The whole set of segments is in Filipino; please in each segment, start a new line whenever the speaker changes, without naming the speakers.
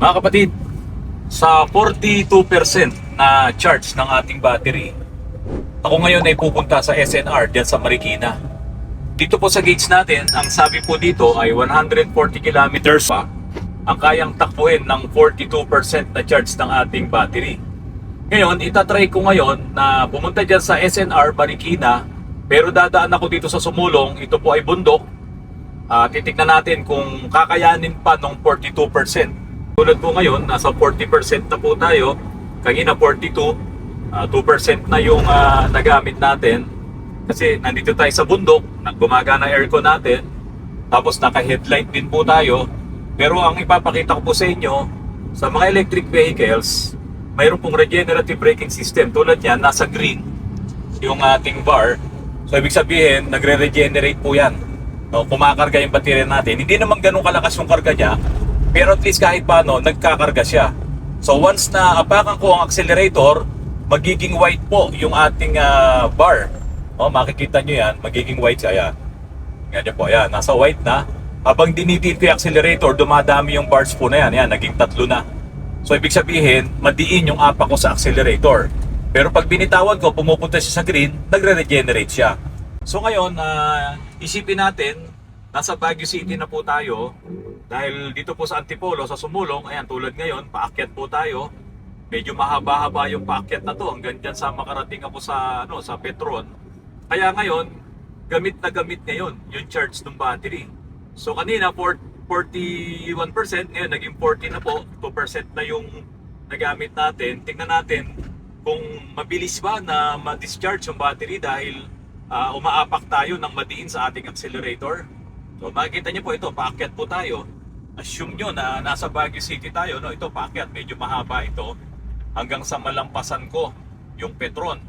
Mga kapatid, sa 42% na charge ng ating battery, ako ngayon ay pupunta sa SNR diyan sa Marikina. Dito po sa gauge natin, ang sabi po dito ay 140 kilometers pa ang kayang takbuhin ng 42% na charge ng ating battery. Ngayon, itatry ko ngayon na pumunta dyan sa SNR Marikina, pero dadaan ako dito sa Sumulong. Ito po ay bundok. Titignan natin kung kakayanin pa ng 42%. Tulad po ngayon, nasa 40% na po tayo. Kanina 42, 2% na yung nagamit natin. Kasi nandito tayo sa bundok, gumagana aircon natin. Tapos naka-headlight din po tayo. Pero ang ipapakita ko po sa inyo, sa mga electric vehicles, mayroon pong regenerative braking system. Tulad yan, nasa green yung ating bar. So ibig sabihin, nagre-regenerate po yan. No, kumakarga yung baterya natin. Hindi naman ganun kalakas yung karga niya, pero at least kahit paano, nagkakarga siya. So once na apakan ko ang accelerator, magiging white po yung ating bar. Makikita nyo yan, magiging white siya. Ayan. Ganyan po, ayan. Nasa white na. Habang dinitin ko yung accelerator, dumadami yung bars po na yan. Ayan, naging 3 na. So ibig sabihin, madiin yung apa ko sa accelerator. Pero pag binitawan ko, pumupunta siya sa green, nagre-regenerate siya. So ngayon, isipin natin, nasa Baguio City na po tayo. Dahil dito po sa Antipolo, sa Sumulong, ayan, tulad ngayon, paakyat po tayo. Medyo mahaba-haba yung paakyat na to. Hanggang dyan sa makarating ako sa, sa Petron. Kaya ngayon, gamit na gamit ngayon yung charge ng battery. So kanina, 41%, ngayon naging 40 na po. 2% na yung nagamit natin. Tingnan natin kung mabilis ba na ma-discharge yung battery dahil umaapak tayo ng madiin sa ating accelerator. So makikita niyo po ito, paakyat po tayo. Assume nyo na nasa Baguio City tayo, no? Ito paakyat, medyo mahaba ito hanggang sa malampasan ko yung Petron.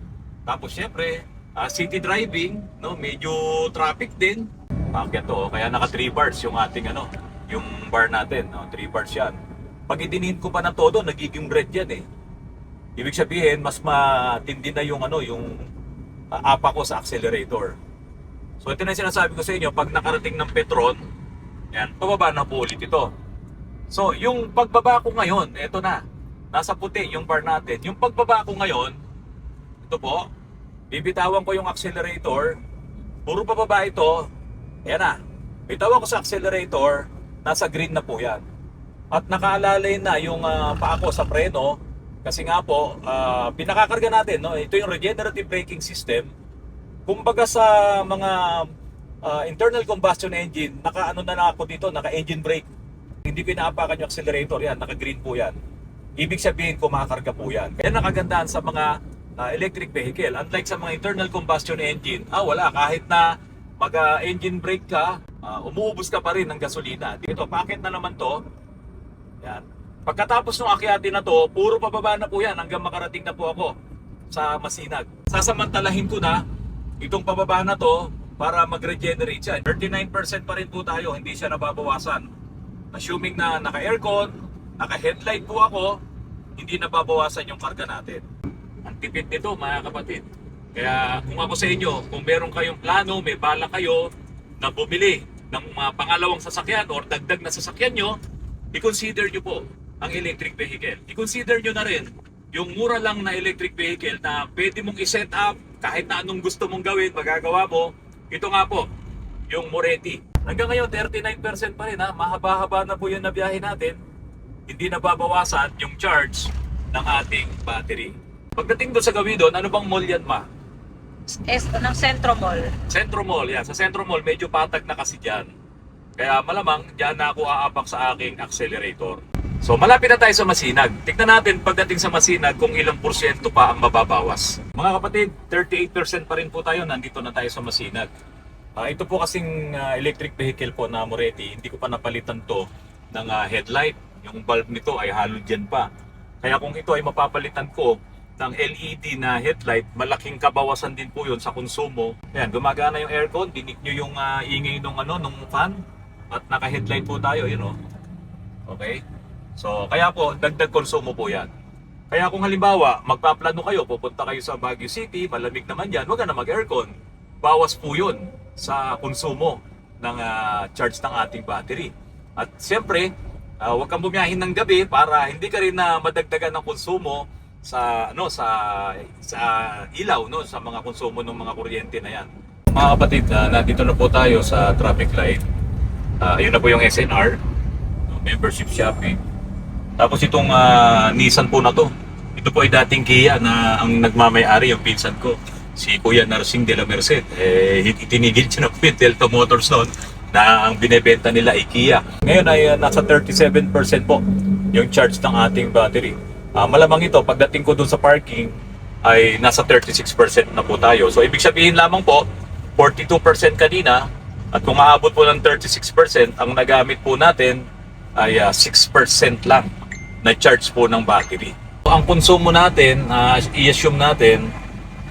Tapos syempre, city driving, no? Medyo traffic din. Paakyat to, kaya naka 3 bars yung ating yung bar natin, no? 3 bars yan. Pag idinin ko pa na todo, nagiging red yan eh. Ibig sabihin, mas matindi na yung yung apa ko sa accelerator. So ito na yung sinasabi ko sa inyo, pag nakarating ng Petron, yan, pababa na po ulit ito. So yung pagbaba ko ngayon, ito na, nasa puti yung bar natin. Yung pagbaba ko ngayon, ito po, bibitawan ko yung accelerator, puro pababa ito, yan na, bitawan ko sa accelerator, nasa green na po yan. At nakaalalay na yung paa ko sa preno, kasi nga po, pinakakarga natin, no? Ito yung regenerative braking system. Kumbaga sa mga internal combustion engine, naka-ano na ako dito, naka-engine brake. Hindi ko inaapakan yung accelerator, yan, naka-green po yan. Ibig sabihin, kumakarga po yan. Kaya nakagandaan sa mga electric vehicle. Unlike sa mga internal combustion engine, wala, kahit na mag-engine brake ka, umuubos ka pa rin ng gasolina. Dito, packet na naman to. Yan. Pagkatapos ng akyatin na to, puro pababa na po yan hanggang makarating na po ako sa Masinag. Sasamantalahin ko na itong pababa na to para mag-regenerate siya. 39% pa rin po tayo, hindi siya nababawasan. Assuming na naka-aircon, naka-headlight po ako, hindi nababawasan yung karga natin. Ang tipid nito mga kapatid. Kaya kung ako sa inyo, kung meron kayong plano, may bala kayo na bumili ng pangalawang sasakyan or dagdag na sasakyan nyo, i-consider nyo po ang electric vehicle. I-consider nyo na rin yung mura lang na electric vehicle na pwede mong i-set up kahit na anong gusto mong gawin, magagawa mo. Ito nga po, yung Moretti. Hanggang ngayon, 39% pa rin ha. Mahaba-haba na po yung nabiyahe natin. Hindi nababawasan yung charge ng ating battery. Pagdating doon sa gawin doon, ano bang mall yan, ma?
Ng Centro Mall.
Centro Mall, yan. Sa Centro Mall, medyo patag na kasi dyan. Kaya malamang, dyan na ako aapak sa aking accelerator. So malapit na tayo sa Masinag. Tignan natin pagdating sa Masinag kung ilang porsyento pa ang mababawas. Mga kapatid, 38% pa rin po tayo. Nandito na tayo sa Masinag. Ito po kasing electric vehicle po na Moretti. Hindi ko pa napalitan to ng headlight. Yung bulb nito ay halogen pa. Kaya kung ito ay mapapalitan ko ng LED na headlight, malaking kabawasan din po yun sa konsumo. Ayan, gumagana yung aircon. Dinig nyo yung ingay nung fan. At naka-headlight po tayo, Okay? So, kaya po, dagdag konsumo po yan. Kaya kung halimbawa, magpaplano kayo, pupunta kayo sa Baguio City, malamig naman yan, huwag ka na mag-aircon. Bawas po yun sa konsumo ng charge ng ating battery. At siyempre, Huwag kang bumiyahin ng gabi para hindi ka rin na madagdagan ng konsumo sa ilaw, no, sa mga konsumo ng mga kuryente na yan. Mga kapatid, nandito na po tayo sa traffic light. Ayun na po yung SNR, membership shopping. Tapos itong Nissan po na to. Ito po ay dating Kia na ang nagmamay-ari yung pinsan ko, si Kuya Narsing de la Merced. Itinigil siya ng Delta Motors noon na ang binebenta nila ay Kia. Ngayon ay nasa 37% po yung charge ng ating battery. Malamang ito, pagdating ko dun sa parking, ay nasa 36% na po tayo. So ibig sabihin lamang po, 42% kanina, at kung maabot po ng 36%, ang nagamit po natin ay 6% lang na charge po ng battery. Ang konsumo natin, i-assume natin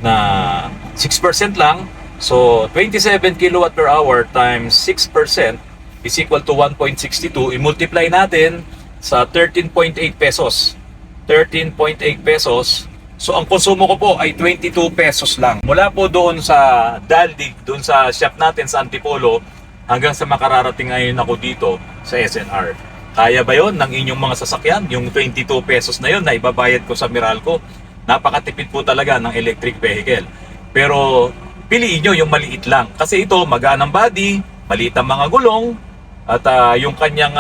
na 6% lang. So 27 kilowatt per hour times 6% is equal to 1.62. I-multiply natin sa 13.8 pesos. 13.8 pesos. So ang konsumo ko po ay 22 pesos lang. Mula po doon sa Daldig, doon sa shop natin sa Antipolo, hanggang sa makararating ngayon ako dito sa SNR. Kaya ba yon ng inyong mga sasakyan? Yung 22 pesos na yon na ibabayad ko sa Meralco? Napakatipid po talaga ng electric vehicle. Pero piliin nyo yung maliit lang. Kasi ito, magaan ang body, maliit ang mga gulong, at yung kanyang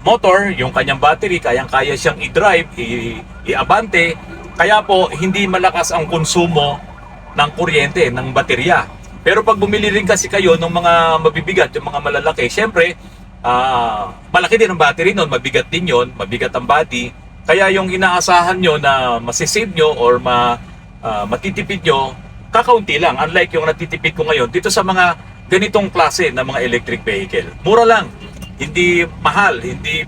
motor, yung kanyang battery, kayang-kaya siyang i-drive, i-abante. Kaya po, hindi malakas ang konsumo ng kuryente, ng baterya. Pero pag bumili rin kasi kayo ng mga mabibigat, yung mga malalaki, syempre, malaki din ang battery nun, mabigat din yon, mabigat ang body. Kaya yung inaasahan nyo na masisave nyo or matitipid nyo, kakaunti lang. Unlike yung natitipid ko ngayon, dito sa mga ganitong klase ng mga electric vehicle. Mura lang. Hindi mahal, hindi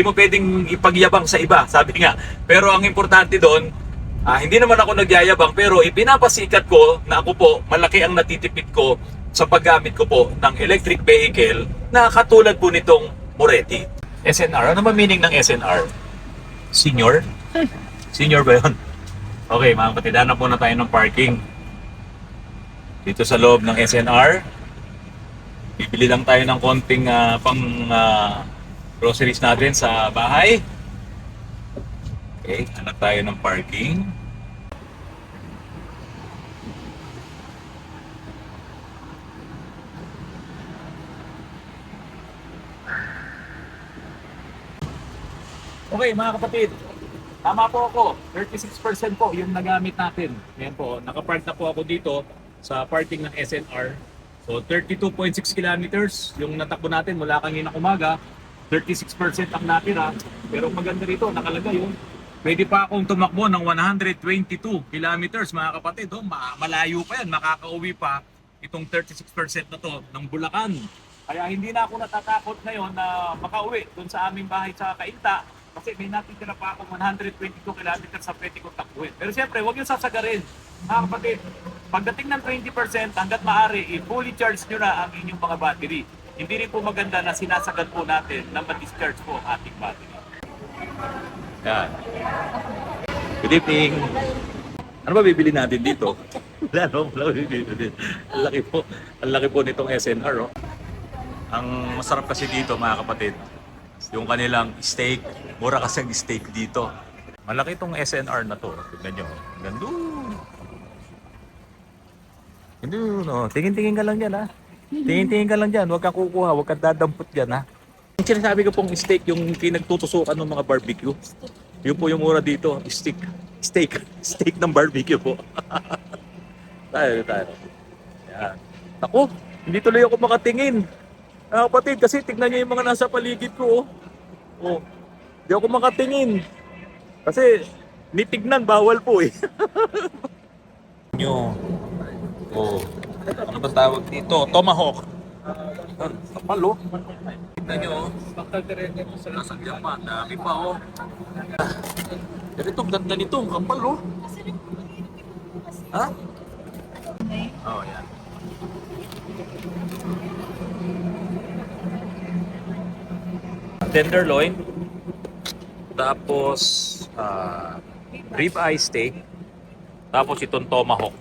mo pwedeng ipagyabang sa iba, sabi nga. Pero ang importante doon, hindi naman ako nagyayabang, pero ipinapasikat ko na ako po, malaki ang natitipid ko sa paggamit ko po ng electric vehicle na katulad po nitong Moretti. SNR, ano ba meaning ng SNR? Senior? Senior ba yun? Okay, mga kapatid, hanap muna tayo ng parking. Dito sa loob ng SNR. Bibili lang tayo ng konting groceries natin sa bahay. Okay, hanap tayo ng parking. Okay mga kapatid, tama po ako. 36% po yung nagamit natin. Ngayon po, nakapark na po ako dito sa parking ng SNR. So 32.6 kilometers yung natakbo natin mula kanina umaga. 36% ang natira. Pero maganda rito, nakalagay yun. Pwede pa akong tumakbo ng 122 kilometers mga kapatid. Malayo pa yan, makakauwi pa itong 36% na to ng Bulacan. Kaya hindi na ako natatakot ngayon na makauwi doon sa aming bahay sa Cainta. Kasi may natitira pa akong 122 kilometers sa pwede kong takbuhin. Pero siyempre, huwag yung sasagarin. Mga kapatid, pagdating ng 20% hanggat maaari, fully charge nyo na ang inyong mga battery. Hindi rin po maganda na sinasagad po natin na ma-discharge po ang ating battery. Yan. Good evening. Ano ba bibili natin dito? Wala, no? Wala bibili natin. Ang laki po nitong SNR, oh. Ang masarap kasi dito, mga kapatid, yung kanilang steak. Mura kasi ang steak dito. Malaki itong SNR na to. Tignan nyo. Gandun. Gandun, oh. Tingin-tingin ka lang dyan, ha? Tingin-tingin ka lang dyan. Huwag kang kukuha. Huwag kang dadampot dyan, ha? Yung sinasabi ko pong steak, yung pinagtutusukan ng mga barbecue. Yun po yung mura dito. Steak ng barbecue po. tayo. Yan. Ako, hindi tuloy ako makatingin. Kapatid, kasi tignan nyo yung mga nasa paligid ko. Oh. Hindi ako makatingin. Kasi nitignan, bawal po eh. Nyo. Oh. Ano ba tawag dito? Tomahawk. Kapal oh. Tignan nyo oh. Nasa Japan, dami pa oh. Ganito, ganda nito. Kapal oh. Ha? Oh, yan. Tenderloin, tapos rib eye steak, tapos itong tomahawk.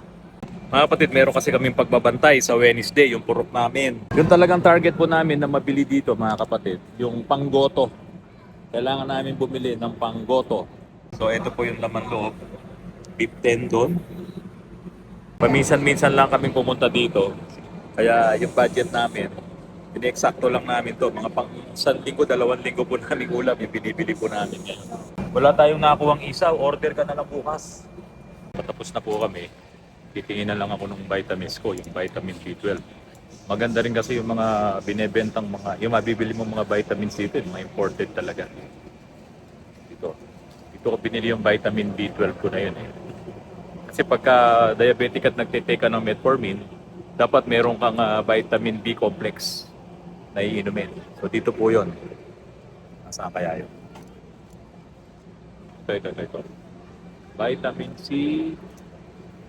Mga kapatid, meron kasi kaming pagbabantay sa Wednesday, yung purok namin. Yung talagang target po namin na mabili dito mga kapatid, yung panggoto. Kailangan namin bumili ng panggoto. So ito po yung laman loob. Beef tendon. Paminsan-minsan lang kaming pumunta dito. Kaya yung budget namin, ini-eksakto lang namin to. Mga pang 1 linggo, 2 linggo po namin ulam yung binibili po namin ngayon. Wala tayong nakuhang isaw, order ka na lang bukas. Patapos na po kami. Titingin na lang ako ng vitamins ko, yung vitamin B12. Maganda rin kasi yung mga binebentang yung mabibili mo mga vitamins dito, yung mga imported talaga. Dito ko binili yung vitamin B12 ko na yun eh. Kasi pagka diabetic at nagtitake ka ng metformin, dapat meron kang vitamin B complex na iinumin. So dito po yun. Nasaan kaya yun? Ito. Vitamin C,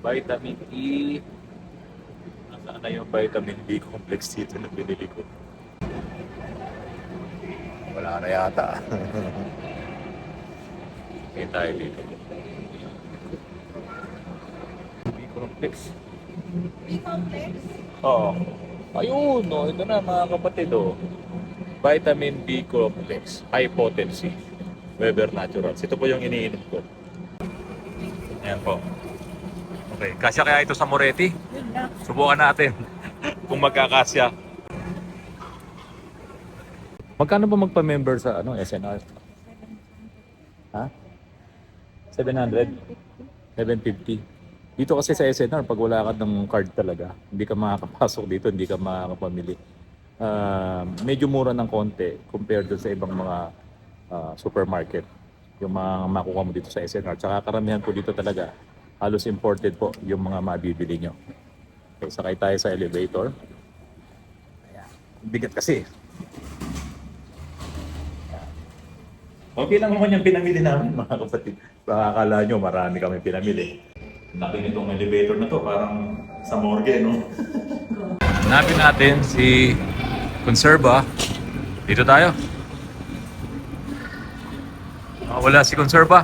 vitamin E. Nasaan na yung vitamin B complex dito na binili ko? Wala na yata. Hindi tayo dito. B complex.
B-complex?
Oo. Ayun, no. Ito na mga kapatid, oh. Vitamin B complex, high potency, Weber Naturals. Ito po yung iniinom ko. Ayan po. Okay, kasya kaya ito sa Moretti?
Yun lang.
Subukan natin kung magkakasya. Magkano ba magpa-member sa SNR? Ha? 700? 750? Dito kasi sa SNR, pag wala ka ng card talaga, hindi ka makakapasok dito, hindi ka makakapamili. Medyo mura ng konti compared doon sa ibang mga supermarket. Yung mga makuha mo dito sa SNR. Tsaka karamihan po dito talaga, halos imported po yung mga mabibili nyo. Okay, sakay tayo sa elevator. Ayan. Bigat kasi. Okay lang naman yung pinamili namin mga kapatid. Baka akala nyo marami kami pinamili. Laki nitong elevator na to, parang sa morgue, no? Hanapin natin si Conserva. Dito tayo. Wala si Conserva.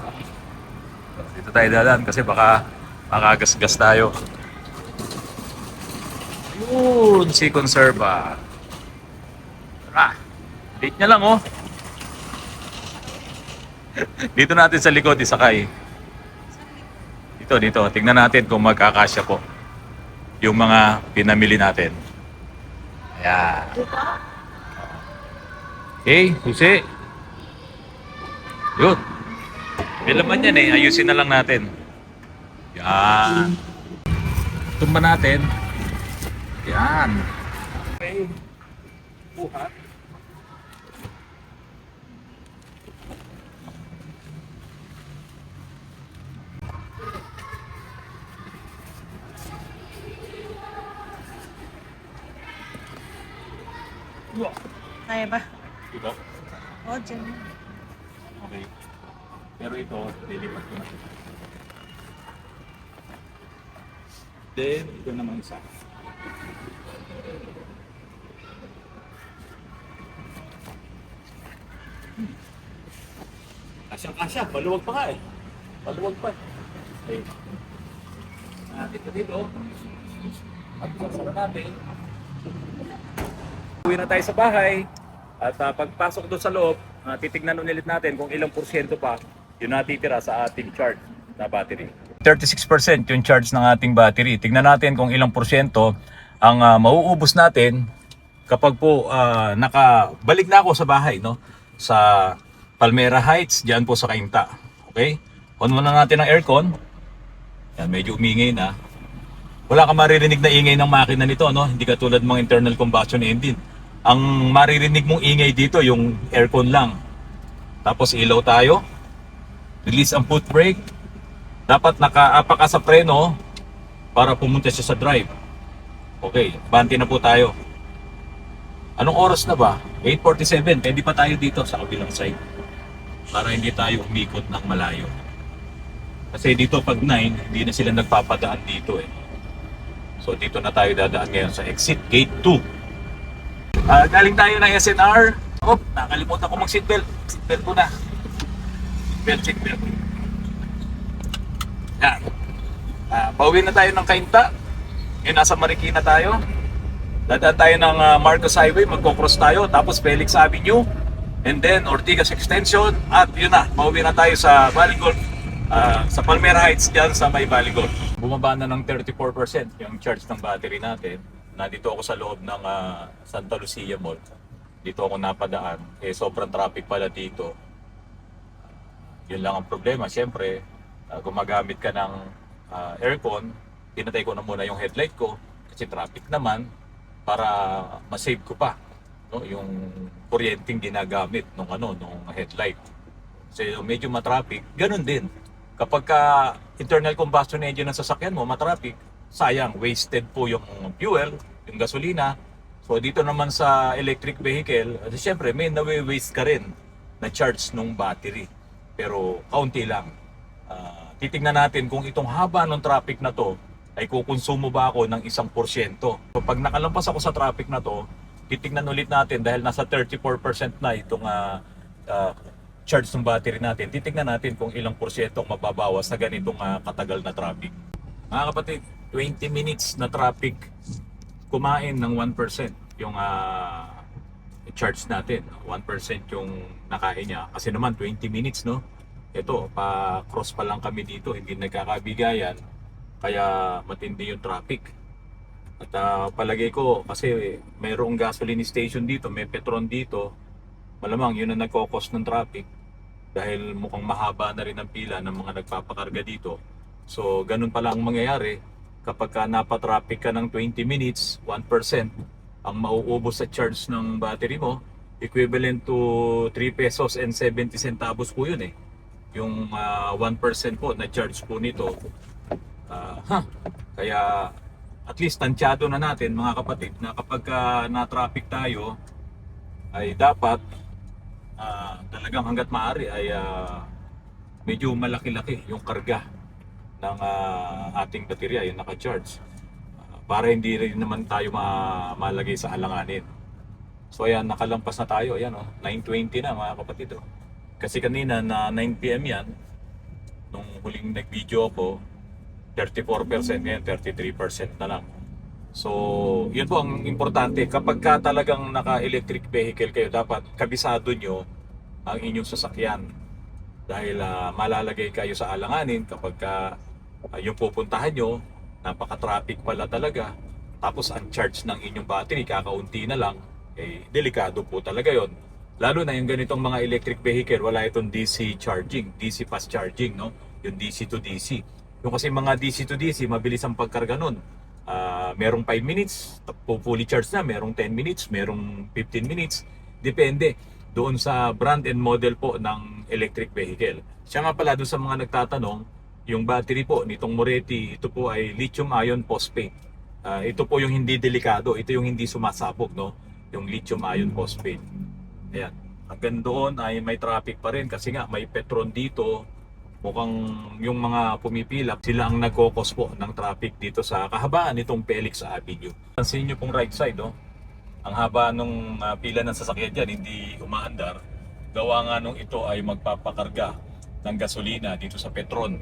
Dito tayo dalan kasi baka makagasgas tayo. Ayun, si Conserva. Tara, date niya lang, oh. Dito natin sa likod, isakay. Dito. Tingnan natin kung magkakasya po yung mga pinamili natin. Ayan. Okay, susi. Yun. May laman yan eh. Ayusin na lang natin. Yan. Tumba natin. Yan. Okay. Buhat.
Kaya ba?
Ito.
O, dyan.
Okay. Pero ito, lilipat ko na. Then, ito naman isa. Kasya. Maluwag pa nga eh. Maluwag pa. Okay. Dito. At sasara natin. Uwi na tayo sa bahay. At pagpasok doon sa loob, titignan ulit natin kung ilang porsyento pa yung natitira sa ating charge na battery. 36% yung charge ng ating battery. Tignan natin kung ilang porsyento ang mauubos natin kapag po nakabalik na ako sa bahay, no? Sa Palmera Heights, diyan po sa Cainta. Okay? On muna natin ang aircon. Yan, medyo umingay na. Wala ka maririnig na ingay ng makina nito, no? Hindi katulad mga internal combustion engine. Ang maririnig mong ingay dito, yung aircon lang. Tapos ilaw tayo. Release ang foot brake. Dapat nakaapa ka sa preno para pumunta siya sa drive. Okay, bante na po tayo. Anong oras na ba? 8:47. Hindi pa tayo dito sa kabilang side. Para hindi tayo umikot ng malayo. Kasi dito pag 9, hindi na sila nagpapadaan dito eh. So dito na tayo dadaan ngayon sa exit gate 2. Galing tayo ng SNR. Oh, nakalimutan ko mag-seatbelt. Seatbelt ko na. Seatbelt. Yan. Pauwi na tayo ng Cainta. Ngayon nasa Marikina tayo. Dadaan tayo ng Marcos Highway, magko-cross tayo, tapos Felix Avenue, and then Ortigas Extension, at yun na, mauwi na tayo sa Valley Golf, sa Palmera Heights dyan sa may Valley Golf. Bumaba na ng 34% yung charge ng battery natin. Nandito ako sa loob ng Santa Lucia Mall. Dito ako napadaan. Sobrang traffic pala dito. Yun lang ang problema. Siyempre, gumagamit ka ng aircon, pinatay ko na muna yung headlight ko kasi traffic naman para ma-save ko pa, no, yung kuryenteng ginagamit nung headlight. So medyo matraffic, ganun din. Kapag ka internal combustion engine ng sasakyan mo, matraffic, sayang, wasted po yung fuel, yung gasolina. So dito naman sa electric vehicle, siyempre may nawe-waste ka rin na charge nung battery. Pero kaunti lang. Titingnan natin kung itong haba ng traffic na to ay kukonsumo ba ako ng 1%. So pag nakalampas ako sa traffic na to, titingnan ulit natin dahil nasa 34% na itong charge ng battery natin. Titingnan natin kung ilang porsyento ang mababawas sa ganitong katagal na traffic. Mga kapatid, 20 minutes na traffic, kumain ng 1% yung charge natin. 1% yung nakain niya. Kasi naman 20 minutes, no? Ito, pa-cross pa lang kami dito, hindi nagkakabigayan. Kaya matindi yung traffic. At palagay ko, kasi mayroong gasoline station dito, may Petron dito, malamang yun ang nagkokos ng traffic. Dahil mukhang mahaba na rin ang pila ng mga nagpapakarga dito. So, ganun pala ang mangyayari. Kapag ka napatraffic ka ng 20 minutes, 1% ang mauubos sa charge ng battery mo, equivalent to 3 pesos and 70 centavos po yun eh. Yung 1% po na charge po nito. Kaya at least tansyado na natin mga kapatid na kapag na-traffic tayo ay dapat talagang hanggat maaari ay medyo malaki-laki yung karga ng ating baterya, yung naka-charge, para hindi rin naman tayo malagay sa alanganin. So ayan, nakalampas na tayo. Ayan, 9:20 na mga kapatid. Kasi kanina na 9 PM yan, nung huling nag-video ako, 34%, ngayon 33% na lang. So, yun po ang importante. Kapag ka talagang naka-electric vehicle kayo, dapat kabisado nyo ang inyong sasakyan. Dahil malalagay kayo sa alanganin kapag ka yung pupuntahan nyo, napaka-traffic pala talaga. Tapos ang charge ng inyong battery, kakaunti na lang, delikado po talaga yon. Lalo na yung ganitong mga electric vehicle, wala itong DC charging, DC fast charging, no? Yung DC to DC. Yung kasi mga DC to DC, mabilis ang pagkarga nun. Merong 5 minutes, fully charged na. Merong 10 minutes, merong 15 minutes. Depende doon sa brand and model po ng electric vehicle. Siya nga pala doon sa mga nagtatanong, yung battery po nitong Moretti, ito po ay lithium ion phosphate. Ito po yung hindi delikado, ito yung hindi sumasabog, no? Yung lithium ion phosphate. Ayan. Hanggang doon ay may traffic pa rin kasi nga may Petron dito. Mukhang yung mga pumipila, sila ang nagkokos po ng traffic dito sa kahabaan nitong Felix Avenue. Pansin nyo pong right side, ang haba nung pila ng sasakyan dyan, hindi umaandar. Gawa nga nung ito ay magpapakarga ng gasolina dito sa Petron.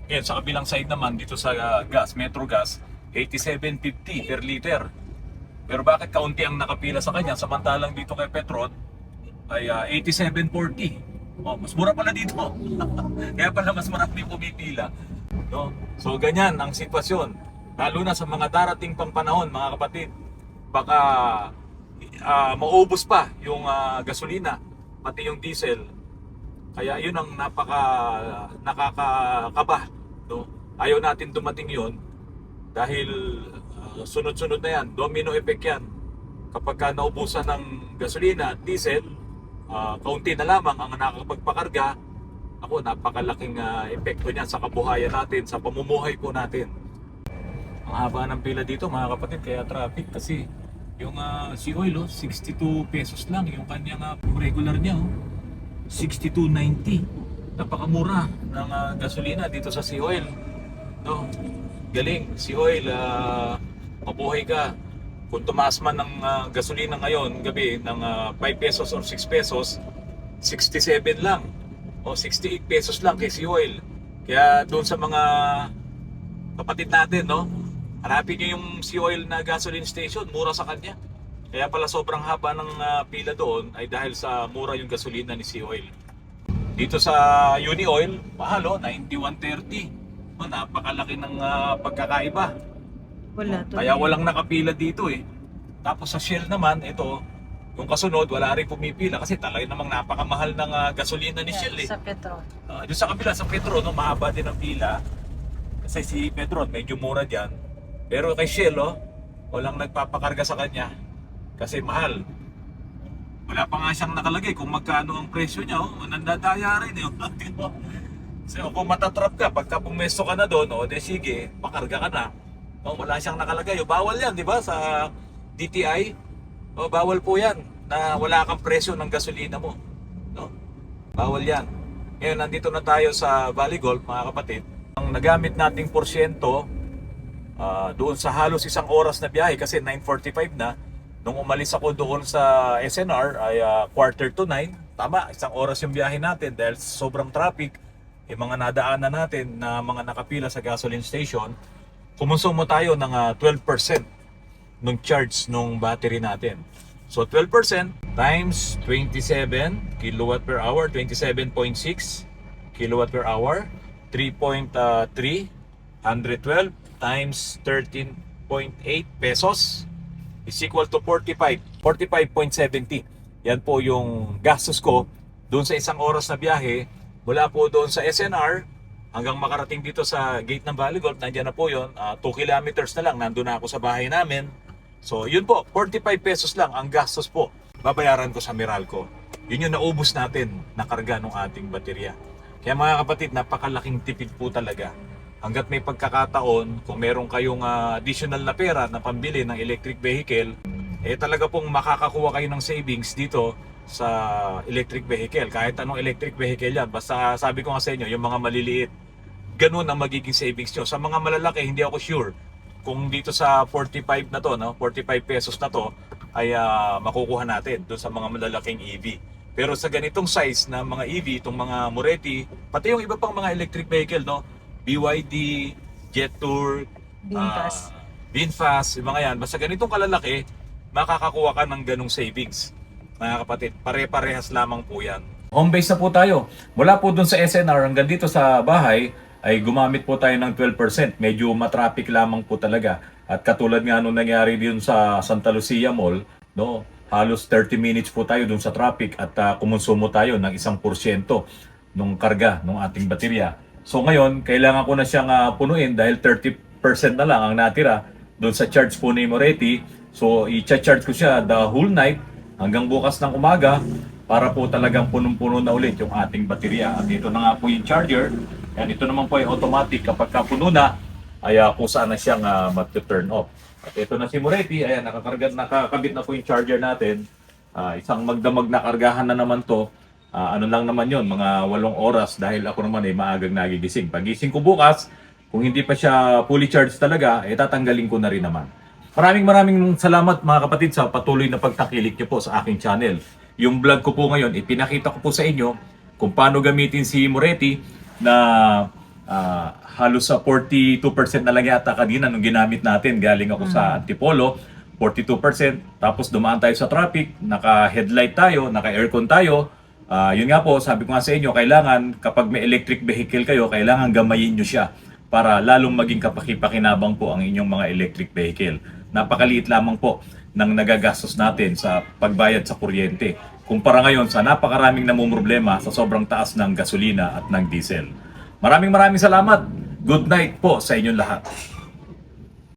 Ngayon, sa kabilang side naman, dito sa gas, Metro Gas, 87.50 per liter. Pero bakit kaunti ang nakapila sa kanya, samantalang dito kay Petron ay 87.40. Mas mura pala dito. Kaya pala mas marami pumipila. No? So ganyan ang sitwasyon. Lalo na sa mga darating pang panahon, mga kapatid. Baka maubos pa yung gasolina, pati yung diesel. Kaya yun ang nakakakaba. No? Ayaw natin dumating yun dahil sunod-sunod na yan. Domino effect yan. Kapag ka naubusan ng gasolina at diesel, kaunti na lamang ang nakakapagpakarga. Ako, napakalaking epekto niyan sa kabuhayan natin, sa pamumuhay po natin. Ang haba ng pila dito mga kapatid, kaya traffic kasi yung si oil 62 pesos lang yung kanyang regular niya 62.90. Napakamura ng gasolina dito sa Sea Oil. No? Galing, Sea Oil, mabuhay ka. Kung tumaas man ng gasolina ngayon, gabi, ng 5 pesos or 6 pesos, 67 lang o 68 pesos lang kay Sea Oil. Kaya doon sa mga kapatid natin, no, Hanapin nyo yung Sea Oil na gasoline station, mura sa kanya. Kaya pala sobrang haba ng pila doon ay dahil sa mura yung gasolina ni Sea Oil. Dito sa Uni Oil, mahal 91.30. Napakalaki ng pagkakaiba.
Wala to.
Kaya walang nakapila dito eh. Tapos sa Shell naman, ito, yung kasunod, wala rin pumipila kasi talaga namang napakamahal ng gasolina ni Shell eh.
Sa Petro.
Doon sa kabila, sa Petron, mahaba din ang pila. Kasi si Petron, medyo mura dyan. Pero kay Shell, walang nagpapakarga sa kanya. Kasi mahal. Wala pa nga siyang nakalagay kung magkano ang presyo niya. Nandadaya rin eh. So kung matatrap ka, pagka pumesto ka na doon, de sige, pakarga ka na. Wala siyang nakalagay. Bawal yan, di ba? Sa DTI, bawal po yan na wala kang presyo ng gasolina mo. No? Bawal yan. Ngayon, nandito na tayo sa Valley Golf, mga kapatid. Ang nagamit nating porsyento, doon sa halos isang oras na biyahe, kasi 9:45 na, nung umalis ako doon sa SNR ay 8:45. Tama, isang oras yung biyahe natin dahil sobrang traffic. Yung mga nadaanan natin na mga nakapila sa gasoline station, kumonsumo tayo ng 12% nung charge nung battery natin. So 12% times 27 kilowatt per hour, 27.6 kilowatt per hour, 3.3, 112 times 13.8 pesos is equal to 45.70. Yan po yung gastos ko doon sa isang oras na biyahe mula po doon sa SNR hanggang makarating dito sa gate ng Valley Golf. Nandiyan na po yun, 2 kilometers na lang, nandun na ako sa bahay namin. So yun po, 45 pesos lang ang gastos po babayaran ko sa Meralco. Yun yung naubos natin na karga ng ating baterya. Kaya mga kapatid, napakalaking tipid po talaga. Hanggat may pagkakataon, kung meron kayong additional na pera na pambili ng electric vehicle, talaga pong makakakuha kayo ng savings dito sa electric vehicle. Kahit anong electric vehicle yan. Basta sabi ko nga sa inyo, yung mga maliliit, ganun ang magiging savings nyo. Sa mga malalaki, hindi ako sure kung dito sa 45 na to, 45 pesos na to, ay makukuha natin doon sa mga malalaking EV. Pero sa ganitong size na mga EV, itong mga Moretti, pati yung iba pang mga electric vehicle, BYD, Jetour, Vinfast, yung mga yan, basta ganitong kalalaki, makakakuha ka ng ganong savings. Mga kapatid, pare-parehas lamang po yan. Home base na po tayo. Mula po dun sa SNR hanggang dito sa bahay, ay gumamit po tayo ng 12%. Medyo matraffic lamang po talaga. At katulad nga nung nangyari din sa Santa Lucia Mall, halos 30 minutes po tayo dun sa traffic at kumonsumo tayo ng 1% nung karga ng ating baterya. So ngayon, kailangan ko na siyang punuin dahil 30% na lang ang natira doon sa charge po ni Moretti. So i-charge ko siya the whole night hanggang bukas ng umaga para po talagang punong-puno na ulit yung ating baterya. At ito na nga po yung charger. Yan, ito naman po ay automatic kapag puno na ay kusa na siyang mag-turn off. At ito na si Moretti, ayan, nakakabit na po yung charger natin. Isang magdamag na kargahan na naman to. Ano lang naman yon, mga 8 oras dahil ako naman ay maagang nagigising. Pagising ko bukas, kung hindi pa siya fully charged talaga, tatanggalin ko na rin naman. Maraming salamat mga kapatid sa patuloy na pagtakilik niyo po sa aking channel. Yung vlog ko po ngayon, ipinakita ko po sa inyo kung paano gamitin si Moretti na halos sa 42% na lang yata kanina nung ginamit natin. Galing ako sa Antipolo, 42%. Tapos dumaan tayo sa traffic, naka-headlight tayo, naka-aircon tayo. Yun nga po, sabi ko nga sa inyo, kailangan kapag may electric vehicle kayo, kailangan gamayin nyo siya para lalong maging kapaki-pakinabang po ang inyong mga electric vehicle. Napakaliit lamang po ng nagagastos natin sa pagbayad sa kuryente. Kumpara ngayon sa napakaraming namumroblema sa sobrang taas ng gasolina at ng diesel. Maraming salamat. Good night po sa inyong lahat.